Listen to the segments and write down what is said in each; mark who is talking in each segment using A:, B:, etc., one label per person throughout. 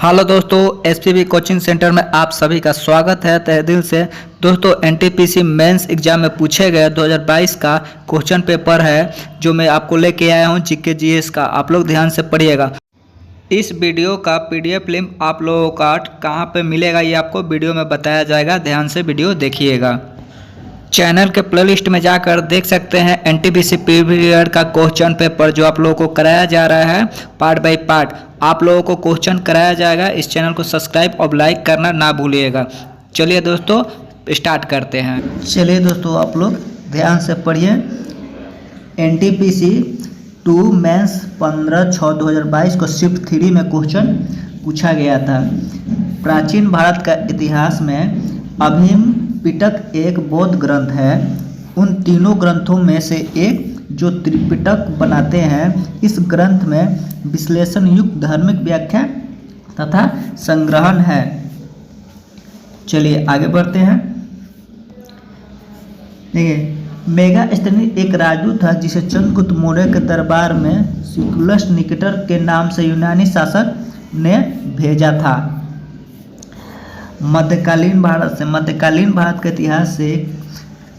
A: Hello दोस्तों, SPB coaching centre में आप सभी का स्वागत है तहे दिल से। दोस्तों, एनटीपीसी मेंस एग्जाम में पूछे गए 2022 का क्वेश्चन पेपर है जो मैं आपको लेके आया हूं जीके जीएस का। आप लोग ध्यान से पढ़िएगा। इस वीडियो का पीडीएफ लिंक आप लोगों का कहां पे मिलेगा ये आपको वीडियो में बताया जाएगा। ध्यान से वीडियो देखिएगा। चैनल के प्लेलिस्ट में जाकर देख सकते हैं एनटीपीसी पीरियड का क्वेश्चन पेपर जो आप लोगों को कराया जा रहा है पार्ट बाय पार्ट। आप लोगों को क्वेश्चन कराया जाएगा। इस चैनल को सब्सक्राइब और लाइक करना ना भूलिएगा। चलिए दोस्तों, स्टार्ट करते हैं।
B: चलिए दोस्तों, आप लोग ध्यान से पढ़िए। एनटीपीसी 2 मेंस 15/6/2022 को शिफ्ट 3 में क्वेश्चन पूछा गया था। प्राचीन भारत का इतिहास में अभिन्न पिटक एक बौद्ध ग्रंथ है। उन तीनों ग्रंथों में से एक जो त्रिपिटक बनाते हैं, इस ग्रंथ में विश्लेषण युक्त धार्मिक व्याख्या तथा संग्रहण है। चलिए आगे बढ़ते हैं। देखिए, मेगास्थनी एक राजदूत था जिसे चंद्रगुप्त मौर्य के दरबार में सिकुलस निकेटर के नाम से यूनानी शासक ने भेजा था। मध्यकालीन भारत के इतिहास से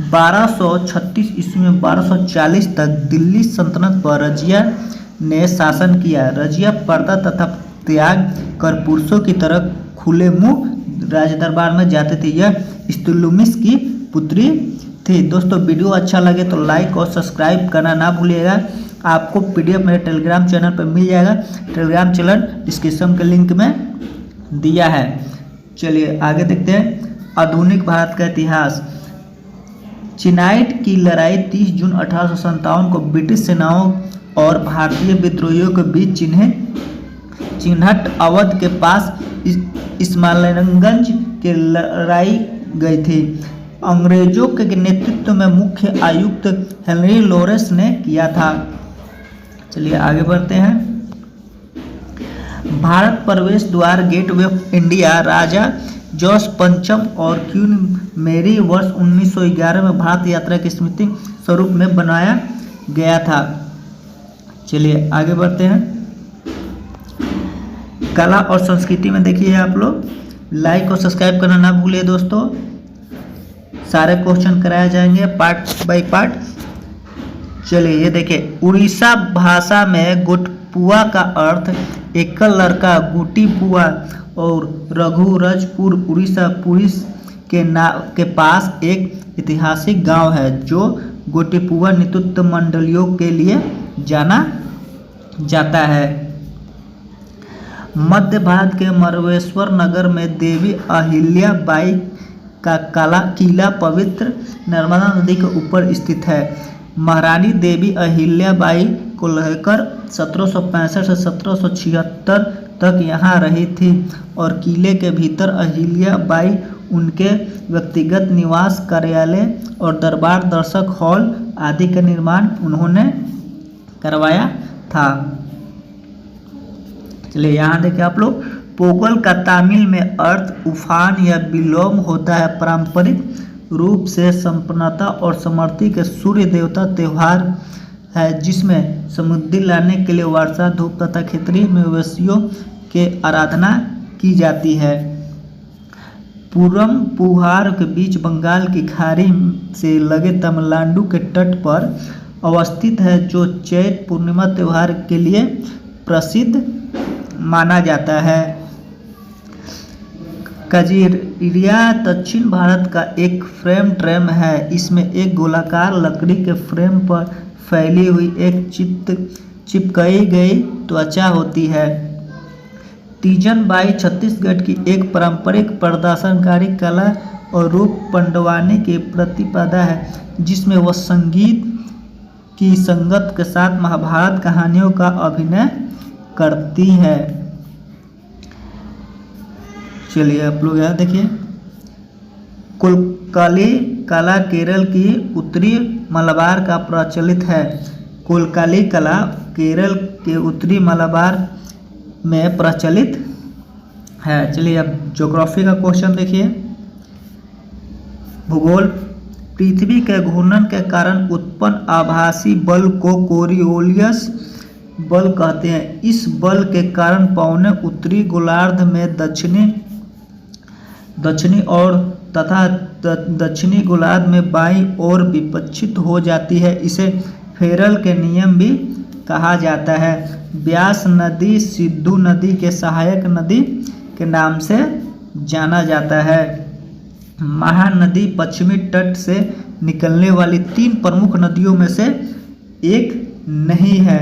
B: 1236 ईस्वी में 1240 तक दिल्ली सल्तनत पर रजिया ने शासन किया। रजिया पर्दा तथा त्याग कर पुरुषों की तरह खुले मुंह राजदरबार में जाते थे। यह इस्तुलुमिस की पुत्री थी। दोस्तों, वीडियो अच्छा लगे तो लाइक और सब्सक्राइब करना ना भूलिएगा। आपको पीडीएफ मेरे टेलीग्राम चैनल पर मिल जाएगा। टेलीग्राम चैनल डिस्क्रिप्शन के लिंक में दिया है। चलिए आगे देखते हैं। आधुनिक भारत का इतिहास। चिनाइट की लड़ाई 30 जून 1857 को ब्रिटिश सेनाओं और भारतीय विद्रोहियों के बीच चिन्हट अवध के पास इस्माइलगंज के लड़ाई गई थी। अंग्रेजों के नेतृत्व में मुख्य आयुक्त हेनरी लॉरेंस ने किया था। चलिए आगे बढ़ते हैं। भारत प्रवेश द्वार gateway of India Raja George पंचम और क्वीन मेरी वर्ष 1911 में भारत यात्रा की स्मृति स्वरूप में बनाया गया था। चलिए आगे बढ़ते हैं। कला और संस्कृति में देखिए, आप लोग लाइक और सब्सक्राइब करना ना भूलिए। दोस्तों, सारे क्वेश्चन कराए जाएंगे पार्ट बाय पार्ट। चलिए ये देखिए, उड़ीसा भाषा में गोटपुआ का अर्थ एकल लड़का, गुटीपुआ और रघुरजपुर उड़ीसा पुलिस के पास एक ऐतिहासिक गांव है जो गोटीपुआ नेतृत्व मंडलियों के लिए जाना जाता है। मध्य भारत के मरवेश्वर नगर में देवी अहिल्या बाई का किला पवित्र नर्मदा नदी के ऊपर स्थित है। महारानी देवी अहिल्या बाई को लेकर 1765 से 1776 तक यहाँ रही थी और किले के भीतर अहिल्या बाई उनके व्यक्तिगत निवास, कार्यालय और दरबार दर्शक हॉल आदि का निर्माण उन्होंने करवाया था। चलिए यहाँ देखिए आप लोग। पोगल का तमिल में अर्थ उफान या विलोम होता है। पारंपरिक रूप से संपन्नता और समृद्धि के सूर्य देवता त्यौहार है जिसमें समृद्धि लाने के लिए वर्षा, धूप तथा क्षेत्रीय मवेशियों के आराधना की जाती है। पूरम पुहार के बीच बंगाल की खाड़ी से लगे तमिलनाडु के तट पर अवस्थित है जो चैत्र पूर्णिमा त्यौहार के लिए प्रसिद्ध माना जाता है। कजीरिया दक्षिण भारत का एक फ्रेम ट्रेम है। इसमें एक गोलाकार लकड़ी के फ्रेम पर फैली हुई एक चिपकाई गई त्वचा होती है। तीजन बाई छत्तीसगढ़ की एक पारंपरिक प्रदर्शनकारी कला और रूप पंडवानी की प्रतिपदा है जिसमें वह संगीत की संगत के साथ महाभारत कहानियों का अभिनय करती है। चलिए आप लोग यहाँ देखिए। कोलकाली कला केरल की उत्तरी मलबार का प्रचलित है। कोलकाली कला केरल के उत्तरी मलबार में प्रचलित है। चलिए अब ज्योग्राफी का क्वेश्चन देखिए। भूगोल। पृथ्वी के घूर्णन के कारण उत्पन्न आभासी बल को कोरियोलियस बल कहते हैं। इस बल के कारण पौने उत्तरी गोलार्ध में दक्षिणी और तथा दक्षिणी गोलार्ध में बाईं ओर विपक्षित हो जाती है। इसे फेरल के नियम भी कहा जाता है। ब्यास नदी सिंधु नदी के सहायक नदी के नाम से जाना जाता है। महानदी पश्चिमी तट से निकलने वाली 3 प्रमुख नदियों में से एक नहीं है।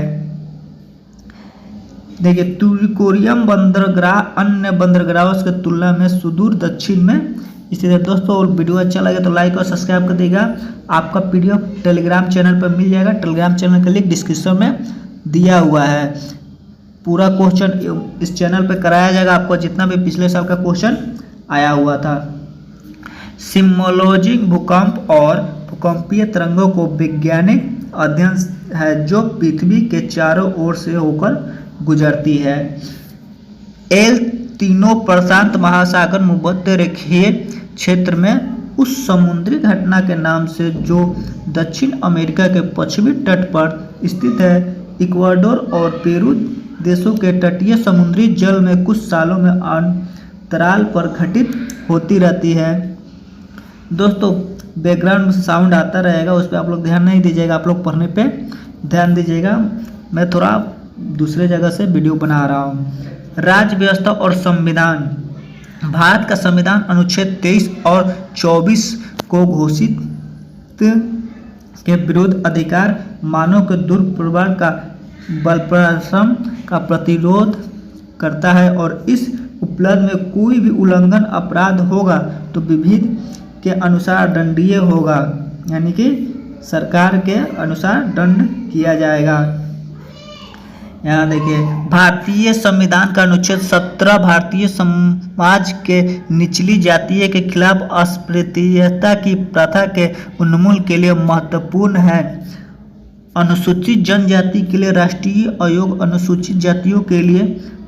B: देखिए, तुरिकोरियम बंदरगाह अन्य बंदरगाहों की तुलना में सुदूर दक्षिण में स्थित है। दोस्तों, वीडियो अच्छा लगे तो लाइक और सब्सक्राइब कर देगा। आपका पीडीएफ टेलीग्राम चैनल पर मिल जाएगा। टेलीग्राम चैनल का लिंक डिस्क्रिप्शन में दिया हुआ है। पूरा क्वेश्चन इस चैनल पर कराया जाएगा आपको, जितना भी पिछले साल का क्वेश्चन आया हुआ था। सिस्मोलॉजी भूकंप और भूकंपीय तरंगों को वैज्ञानिक अध्ययन है जो पृथ्वी के चारों ओर से होकर गुजरती है। एल तीनों प्रशांत महासागर भूमध्य रेखीय क्षेत्र में उस समुद्री घटना के नाम से जो दक्षिण अमेरिका के पश्चिमी तट पर स्थित है। इक्वाडोर और पेरू देशों के तटीय समुद्री जल में कुछ सालों में अंतराल पर घटित होती रहती है। दोस्तों, बैकग्राउंड साउंड आता रहेगा, उस पर आप लोग ध्यान नहीं दीजिएगा, आप लोग पढ़ने पे ध्यान दीजिएगा। मैं थोड़ा दूसरे जगह से वीडियो बना रहा हूँ। राज्य व्यवस्था और संविधान। भारत का संविधान अनुच्छेद 23 और 24 को घोषित के विरुद्ध अधिकार मानव के दुर्व्यवहार का बलप्रश्रम का प्रतिरोध करता है और इस उपलब्ध में कोई भी उल्लंघन अपराध होगा तो विधि के अनुसार दंडनीय होगा, यानी कि सरकार के अनुसार दंड किया जाएगा। यहाँ देखिए, भारतीय संविधान का अनुच्छेद 17 भारतीय समाज के निचली जातियों के खिलाफ अस्पृश्यता की प्रथा के उन्मूलन के लिए महत्वपूर्ण है। अनुसूचित जनजाति के लिए राष्ट्रीय आयोग अनुसूचित जातियों के लिए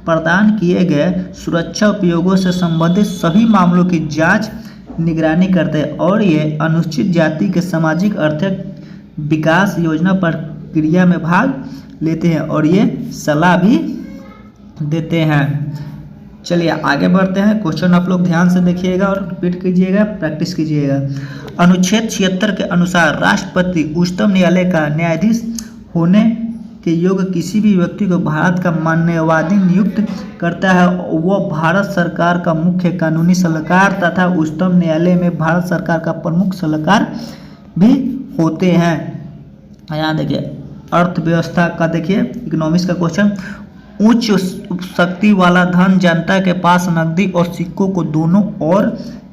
B: प्रदान किए गए सुरक्षा उपयोगों से संबंधित सभी मामलों की जांच निगरानी करते हैं और ये अनुसूचित जाति के सामाजिक आर्थिक विकास योजना प्रक्रिया में भाग लेते हैं और ये सलाह भी देते हैं। चलिए आगे बढ़ते हैं। क्वेश्चन आप लोग ध्यान से देखिएगा और रिपीट कीजिएगा, प्रैक्टिस कीजिएगा। अनुच्छेद 76 के अनुसार राष्ट्रपति उच्चतम न्यायालय का न्यायाधीश होने के योग्य किसी भी व्यक्ति को भारत का मान्यवादी नियुक्त करता है। वह भारत सरकार का मुख्य कानूनी सलाहकार तथा उच्चतम न्यायालय में भारत सरकार का प्रमुख सलाहकार भी होते हैं। यहाँ देखिए, अर्थव्यवस्था का देखिए, इकोनॉमिक्स का क्वेश्चन। उच्च शक्ति वाला धन जनता के पास नकदी और सिक्कों को दोनों और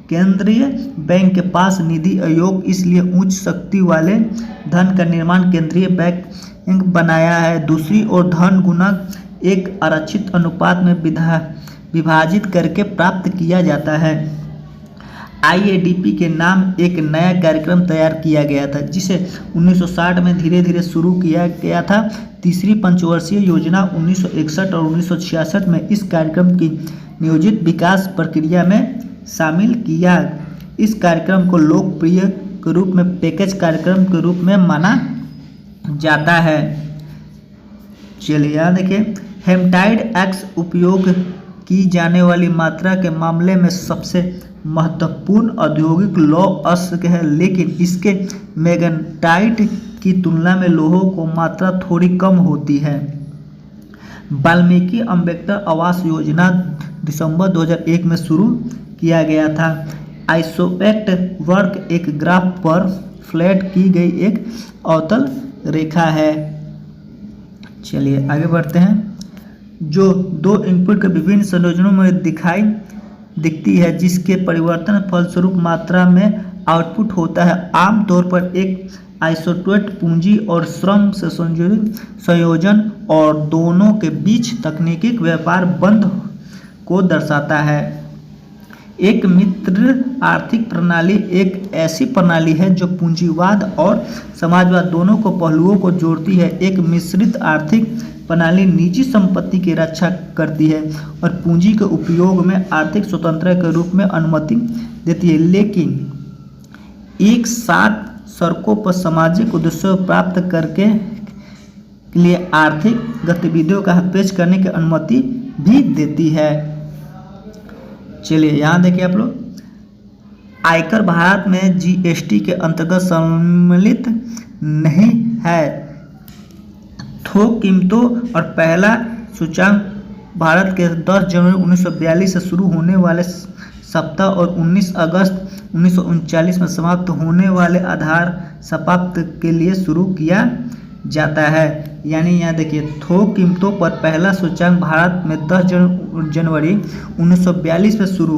B: केंद्रीय बैंक के पास निधि आयोग, इसलिए उच्च शक्ति वाले धन का निर्माण केंद्रीय बैंक बनाया है। दूसरी ओर धन गुणक एक आरक्षित अनुपात में विभाजित करके प्राप्त किया जाता है। IADP के नाम एक नया कार्यक्रम तैयार किया गया था जिसे 1960 में धीरे धीरे शुरू किया गया था। तीसरी पंचवर्षीय योजना 1961 और 1966 में इस कार्यक्रम की नियोजित विकास प्रक्रिया में शामिल किया। इस कार्यक्रम को लोकप्रिय के रूप में पैकेज कार्यक्रम के रूप में माना जाता है। चलिए यहाँ देखिए, हेमाटाइड एक्स उपयोग की जाने वाली मात्रा के मामले में सबसे महत्वपूर्ण औद्योगिक लौह अयस्क है, लेकिन इसके मैग्नेटाइट की तुलना में लोहों को मात्रा थोड़ी कम होती है। वाल्मीकि अम्बेडकर आवास योजना दिसंबर 2001 में शुरू किया गया था। आइसोएक्ट वर्क एक ग्राफ पर फ्लैट की गई एक अवतल रेखा है। चलिए आगे बढ़ते हैं। जो दो इनपुट के विभिन्न संयोजनों में दिखती है जिसके परिवर्तन फलस्वरूप मात्रा में आउटपुट होता है। आमतौर पर एक आइसोटोप पूंजी और श्रम से संयोजन और दोनों के बीच तकनीकी व्यापार बंद को दर्शाता है। एक मिश्र आर्थिक प्रणाली एक ऐसी प्रणाली है जो पूंजीवाद और समाजवाद दोनों को पहलुओं को जोड़ती है। एक मिश्रित आर्थिक प्रणाली निजी संपत्ति की रक्षा करती है और पूंजी के उपयोग में आर्थिक स्वतंत्रता के रूप में अनुमति देती है, लेकिन एक साथ सड़कों पर सामाजिक उद्देश्य प्राप्त करके के लिए आर्थिक गतिविधियों का पेश करने की अनुमति भी देती है। चलिए यहाँ देखिए आप लोग, आयकर भारत में जीएसटी के अंतर्गत सम्मिलित नहीं है। थोक कीमतों और पहला सूचकांक भारत के 10 जनवरी 1942 से शुरू होने वाले सप्ताह और 19 अगस्त 1939 में समाप्त होने वाले आधार सप्ताह के लिए शुरू किया जाता है। यानी यहाँ देखिए, थोक कीमतों पर पहला सूचकांक भारत में 10 जनवरी 1942 में शुरू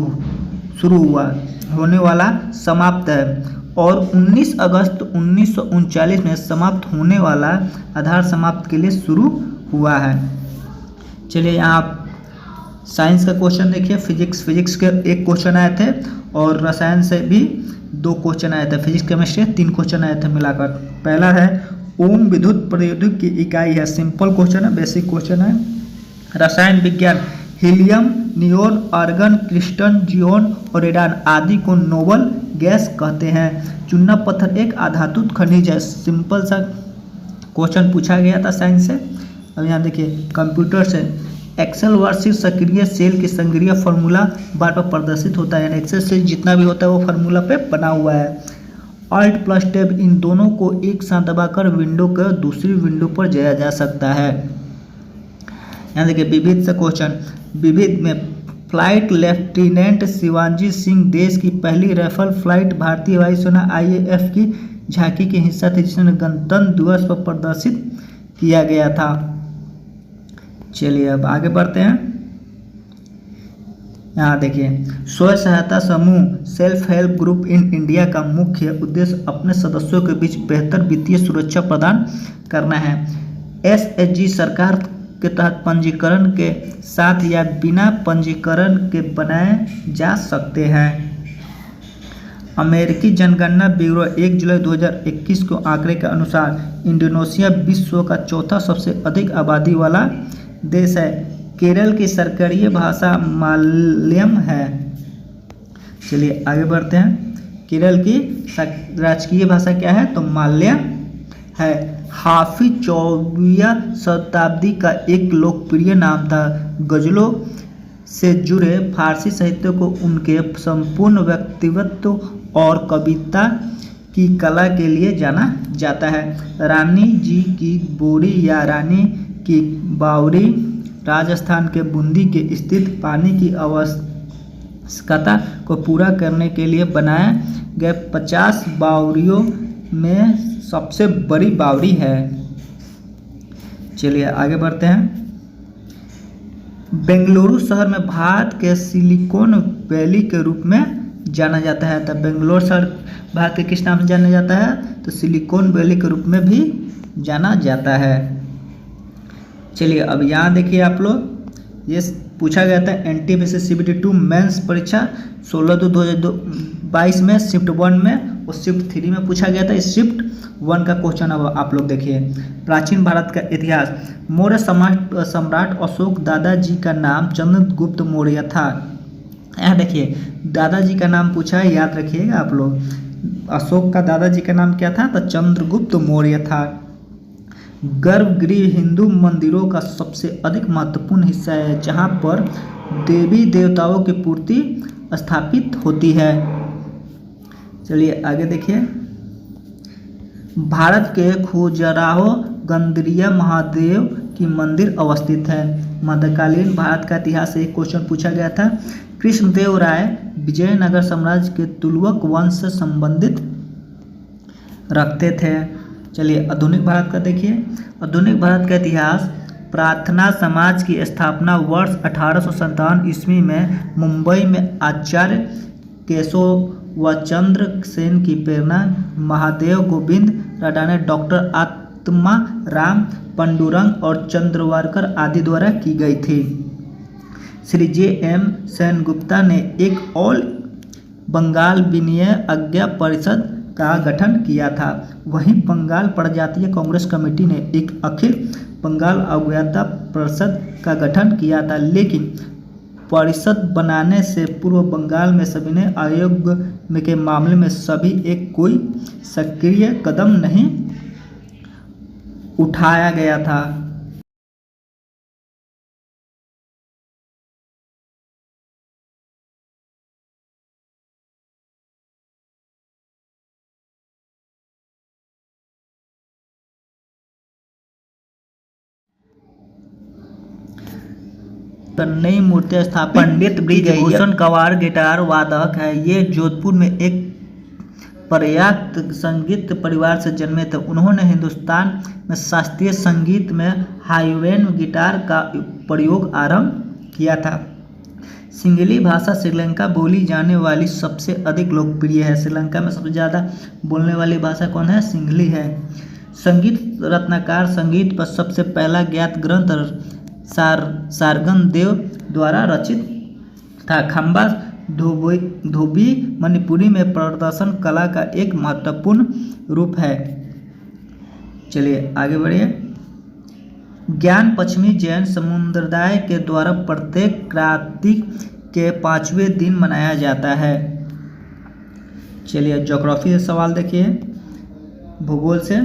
B: होने वाला समाप्त है और 19 अगस्त 1939 में समाप्त होने वाला आधार समाप्त के लिए शुरू हुआ है। चलिए यहाँ आप साइंस का क्वेश्चन देखिए। फिजिक्स के 1 क्वेश्चन आए थे और रसायन से भी 2 क्वेश्चन आए थे। फिजिक्स केमिस्ट्री 3 क्वेश्चन आए थे मिलाकर। पहला है ओम विद्युत प्रौद्योगिकी की इकाई है, सिंपल क्वेश्चन है, बेसिक क्वेश्चन है। रसायन विज्ञान, helium, neon, argon, krypton, xenon और रेडान आदि को नोबल गैस कहते हैं। चूना पत्थर एक अधातु खनिज है, सिंपल सा क्वेश्चन पूछा गया था साइंस से। अब यहाँ देखिए कंप्यूटर से, एक्सेल वार्षिक सक्रिय सेल की संक्रिय फार्मूला बार पर प्रदर्शित होता है। यानी एक्सेल सेल जितना भी होता है वो फार्मूला पे बना हुआ है। Alt प्लस टैब इन दोनों को एक साथ दबाकर विंडो को दूसरी विंडो पर जाया जा सकता है। यहाँ देखिए विविध से क्वेश्चन। विविध में फ्लाइट लेफ्टिनेंट शिवाजी सिंह देश की पहली राइफल फ्लाइट भारतीय वायुसेना IAF की झांकी के हिस्सा थे, जिसने गणतंत्र दिवस पर प्रदर्शित किया गया था। चलिए अब आगे बढ़ते हैं। यहाँ देखिए, स्वयं सहायता समूह self help group in India का मुख्य उद्देश्य अपने सदस्यों के बीच बेहतर वित्तीय सुरक्षा प्रदान करना है। SHG सरकार के तहत पंजीकरण के साथ या बिना पंजीकरण के बनाए जा सकते हैं। अमेरिकी जनगणना ब्यूरो 1 जुलाई 2021 को आंकड़े के अनुसार इंडोनेशिया विश्व का चौथा सबसे अधिक आबादी वाला देश है। केरल की सरकारी भाषा मलयालम है। चलिए आगे बढ़ते हैं। केरल की राजकीय भाषा क्या है? तो मलयालम है। हाफिज 14वीं शताब्दी का एक लोकप्रिय नाम था। गजलों से जुड़े फारसी साहित्य को उनके संपूर्ण व्यक्तित्व और कविता की कला के लिए जाना जाता है। रानी जी की बोरी या रानी की बावरी राजस्थान के बूंदी के स्थित पानी की आवश्यकता को पूरा करने के लिए बनाए गए 50 बावरियों में सबसे बड़ी बावरी है। चलिए आगे बढ़ते हैं। बेंगलुरु शहर में भारत के सिलिकॉन वैली के रूप में जाना जाता है। तो बेंगलोर शहर भारत के किस नाम से जाना जाता है? तो सिलिकॉन वैली के रूप में भी जाना जाता है। चलिए अब यहाँ देखिए आप लोग, ये पूछा गया था NTPC CBT 2 मेंस परीक्षा 16/2/2022 में शिफ्ट 1 में और शिफ्ट 3 में पूछा गया था। इस शिफ्ट 1 का क्वेश्चन अब आप लोग देखिए। प्राचीन भारत का इतिहास। मौर्य सम्राट अशोक दादाजी का नाम चंद्रगुप्त मौर्य था। यहाँ देखिए दादाजी का नाम पूछा है, याद रखिएगा आप लोग। अशोक का दादाजी का नाम क्या था? तो चंद्रगुप्त मौर्य था। गर्भगृह हिंदू मंदिरों का सबसे अधिक महत्वपूर्ण हिस्सा है, जहां पर देवी देवताओं की मूर्ति स्थापित होती है। चलिए आगे देखिए। भारत के खजुराहो गंदरिया महादेव की मंदिर अवस्थित है। मध्यकालीन भारत का इतिहास से एक क्वेश्चन पूछा गया था। कृष्णदेव राय विजयनगर साम्राज्य के तुगलक वंश से संबंधित रखते थे। चलिए आधुनिक भारत का देखिए। आधुनिक भारत का इतिहास। प्रार्थना समाज की स्थापना वर्ष 1857 ईस्वी में मुंबई में आचार्य केशवचंद्र सेन की प्रेरणा महादेव गोविंद राडाने, डॉक्टर आत्मा राम पंडुरंग और चंद्रवारकर आदि द्वारा की गई थी। श्री JM सेनगुप्ता ने एक ऑल बंगाल विनय आज्ञा परिषद का गठन किया था। वहीं बंगाल प्रजातीय कांग्रेस कमेटी ने एक अखिल बंगाल अज्ञाता परिषद का गठन किया था, लेकिन परिषद बनाने से पूर्व बंगाल में सविनय आयोग के मामले में सभी एक कोई सक्रिय कदम नहीं उठाया गया था। नई मूर्ति स्थापित पंडित ब्रिजभूषण कंवर गिटार वादक है। ये जोधपुर में एक पर्याप्त संगीत परिवार से जन्मे थे। उन्होंने हिंदुस्तान में शास्त्रीय संगीत में हाइवेन गिटार का प्रयोग आरंभ किया था। सिंहली भाषा श्रीलंका बोली जाने वाली सबसे अधिक लोकप्रिय है। श्रीलंका में सबसे ज़्यादा बोलने वाली भाषा कौन है? सिंहली है। संगीत रत्नाकर संगीत पर सबसे पहला ज्ञात ग्रंथ सारंगन देव द्वारा रचित था। खंबा धोबी मणिपुरी में प्रदर्शन कला का एक महत्वपूर्ण रूप है। चलिए आगे बढ़िए। ज्ञान पश्चिमी जैन समुदाय के द्वारा प्रत्येक कार्तिक के 5वें दिन मनाया जाता है। चलिए ज्योग्राफी से सवाल देखिए, भूगोल से।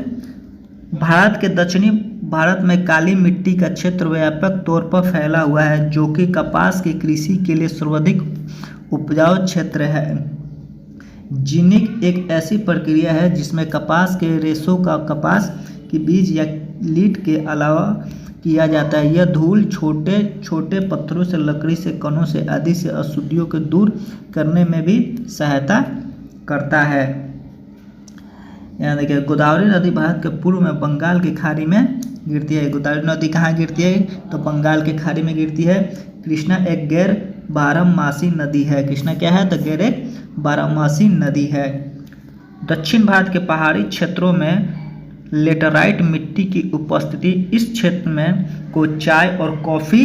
B: भारत के दक्षिणी भारत में काली मिट्टी का क्षेत्र व्यापक तौर पर फैला हुआ है, जो कि कपास की कृषि के लिए सर्वाधिक उपजाऊ क्षेत्र है। जिनिंग एक ऐसी प्रक्रिया है जिसमें कपास के रेशों का कपास के बीज या लीट के अलावा किया जाता है। यह धूल, छोटे छोटे पत्थरों से, लकड़ी से, कणों से आदि से अशुद्धियों को दूर करने में भी सहायता करता है। यहाँ देखिए, गोदावरी नदी भारत के पूर्व में बंगाल की खाड़ी में गिरती है। गोदावरी नदी कहाँ गिरती है? तो बंगाल की खाड़ी में गिरती है। कृष्णा एक गैर बारहमासी नदी है। कृष्णा क्या है? तो गैर एक बारहमासी नदी है। दक्षिण भारत के पहाड़ी क्षेत्रों में लेटराइट मिट्टी की उपस्थिति इस क्षेत्र में को चाय और कॉफ़ी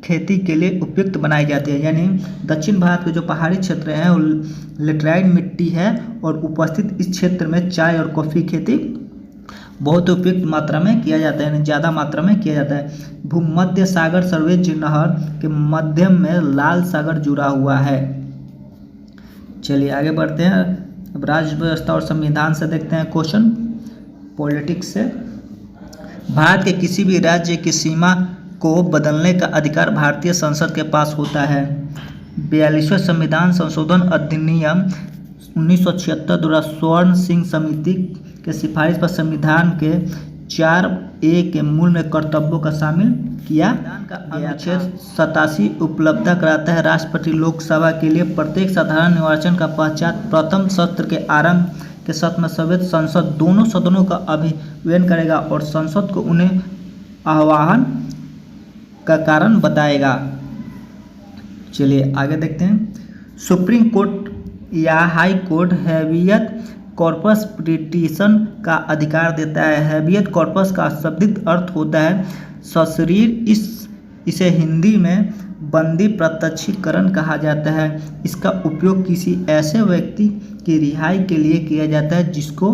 B: खेती के लिए उपयुक्त बनाई जाती है। यानी दक्षिण भारत के जो पहाड़ी क्षेत्र हैं वो लेटराइट मिट्टी है और उपस्थित इस क्षेत्र में चाय और कॉफ़ी खेती बहुत उपयुक्त मात्रा में किया जाता है, यानी ज़्यादा मात्रा में किया जाता है। भूमध्य सागर सर्वेज नहर के मध्य में लाल सागर जुड़ा हुआ है। चलिए आगे बढ़ते हैं। अब राज्य व्यवस्था और संविधान से देखते हैं क्वेश्चन पॉलिटिक्स से। भारत के किसी भी राज्य की सीमा को बदलने का अधिकार भारतीय संसद के पास होता है। 42वें संविधान संशोधन अधिनियम 1976 द्वारा स्वर्ण सिंह समिति के सिफारिश पर संविधान के 4A के मूल कर्तव्यों का शामिल किया गया। अनुच्छेद 87 उपलब्ध कराता है राष्ट्रपति लोकसभा के लिए प्रत्येक साधारण निर्वाचन का पश्चात प्रथम सत्र के आरंभ के सत्र में सभ्य संसद दोनों सदनों का अभिनय करेगा और संसद को उन्हें आह्वान का कारण बताएगा। चलिए आगे देखते हैं। सुप्रीम कोर्ट या high court habeas corpus petition का अधिकार देता है। हैबियस कॉर्पस का शाब्दिक अर्थ होता है सशरीर। इसे हिंदी में बंदी प्रत्यक्षीकरण कहा जाता है। इसका उपयोग किसी ऐसे व्यक्ति की रिहाई के लिए किया जाता है जिसको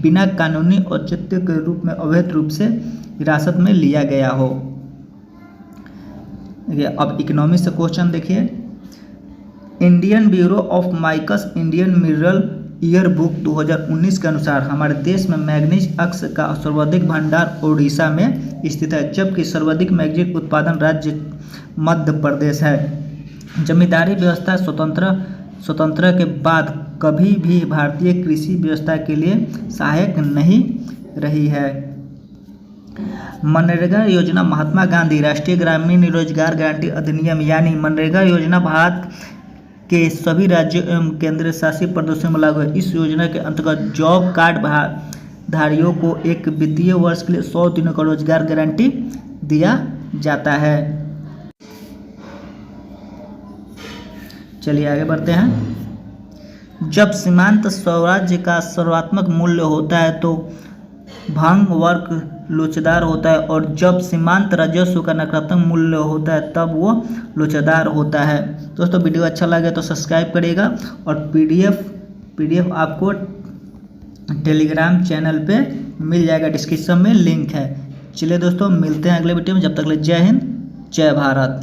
B: बिना कानूनी औचित्य के रूप में अवैध रूप से हिरासत में लिया गया हो। देखिए अब इकोनॉमी से क्वेश्चन देखिए। Indian bureau of mines Indian mineral year book 2019 के अनुसार हमारे देश में मैग्नीज अक्ष का सर्वाधिक भंडार ओडिशा में स्थित है, जबकि सर्वाधिक मैग्नीज उत्पादन राज्य मध्य प्रदेश है। जमींदारी व्यवस्था स्वतंत्रता के बाद कभी भी भारतीय कृषि व्यवस्था के लिए सहायक नहीं रही है। मनरेगा योजना महात्मा गांधी राष्ट्रीय ग्रामीण रोजगार गारंटी अधिनियम यानी मनरेगा योजना भारत के सभी राज्यों एवं केंद्र शासित प्रदेशों में लागू है। इस योजना के अंतर्गत जॉब कार्ड धारियों को एक वित्तीय वर्ष के लिए 100 दिनों का रोजगार गारंटी दिया जाता है। चलिए आगे बढ़ते हैं। जब सीमांत स्वराज्य का सर्वात्मक मूल्य होता है तो भांग वर्ग लोचदार होता है, और जब सीमांत राजस्व का नकारात्मक मूल्य होता है तब वो लोचदार होता है। दोस्तों वीडियो अच्छा लगे तो सब्सक्राइब करिएगा और पीडीएफ आपको टेलीग्राम चैनल पे मिल जाएगा, डिस्क्रिप्शन में लिंक है। चलिए दोस्तों मिलते हैं अगले वीडियो में, जब तक ले जय हिंद जय भारत।